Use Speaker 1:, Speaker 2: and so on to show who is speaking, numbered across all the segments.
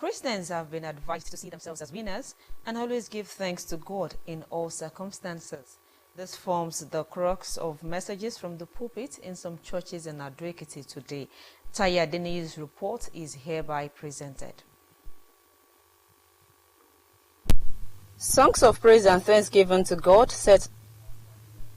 Speaker 1: Christians have been advised to see themselves as winners and always give thanks to God in all circumstances. This forms the crux of messages from the pulpit in some churches in Ado Ekiti today. Nta Ado Ekiti's report is hereby presented. Songs of praise and thanksgiving to God set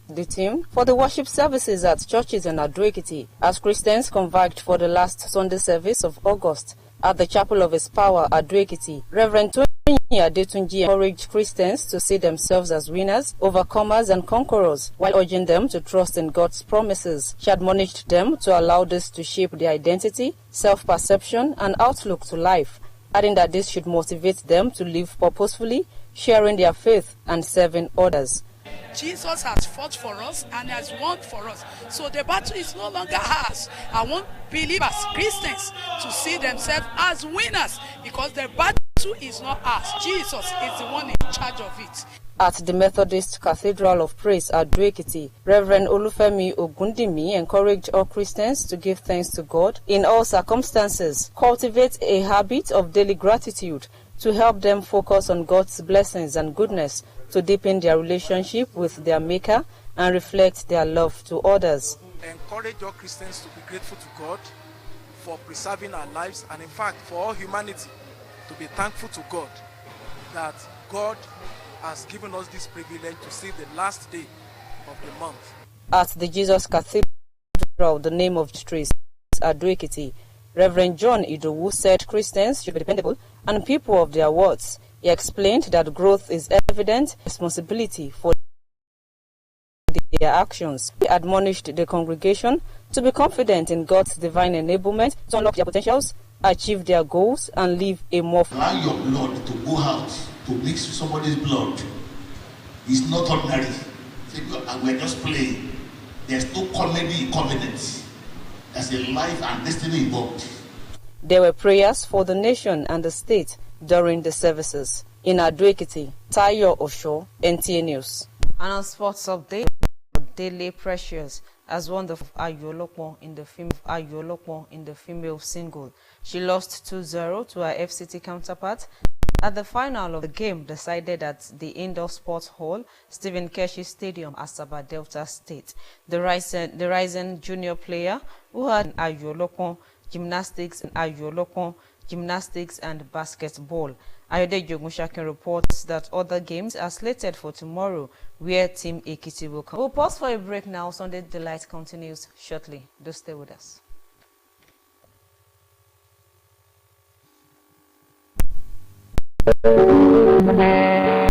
Speaker 1: the theme for the worship services at churches in Ado Ekiti as Christians converged for the last Sunday service of August at the Chapel of His Power, Ado Ekiti. Reverend Nta Ado Ekiti encouraged Christians to see themselves as winners, overcomers and conquerors, while urging them to trust in God's promises. She admonished them to allow this to shape their identity, self-perception and outlook to life, adding that this should motivate them to live purposefully, sharing their faith and serving others.
Speaker 2: Jesus has fought for us and has won for us. So the battle is no longer ours. I want believers, Christians, to see themselves as winners because the battle is not ours. Jesus is the one in charge of it.
Speaker 1: At the Methodist Cathedral of Praise at Ado Ekiti, Reverend Olufemi Ogundimi encouraged all Christians to give thanks to God in all circumstances, cultivate a habit of daily gratitude to help them focus on God's blessings and goodness, to deepen their relationship with their Maker and reflect their love to others.
Speaker 3: Encourage all Christians to be grateful to God for preserving our lives, and in fact for all humanity to be thankful to God that God has given us this privilege to see the last day of the month.
Speaker 1: At the Jesus Cathedral, the name of the trees, Ado Ekiti, Reverend John Idowu said Christians should be dependable and people of their words. He explained that growth is evident responsibility for their actions. He admonished the congregation to be confident in God's divine enablement to unlock their potentials, achieve their goals, and live a more...
Speaker 4: Allow your blood to go out to mix with somebody's blood. It's not ordinary. We're just playing. There's no comedy in covenant. There's a life and destiny involved.
Speaker 1: There were prayers for the nation and the state during the services. In Ado Ekiti, Tayo Osho, NTA News. And on sports update, Daily Precious has won the Ayolokmo in the female single. She lost 2-0 to her FCT counterpart at the final of the game decided at the indoor sports hall, Stephen Keshi Stadium, Asaba, Delta State. The rising junior player who had Ayolokmo gymnastics and basketball. Ayode Jogunshakin reports that other games are slated for tomorrow, where Team Ekiti will come. We'll pause for a break now. Sunday Delight continues shortly. Do stay with us.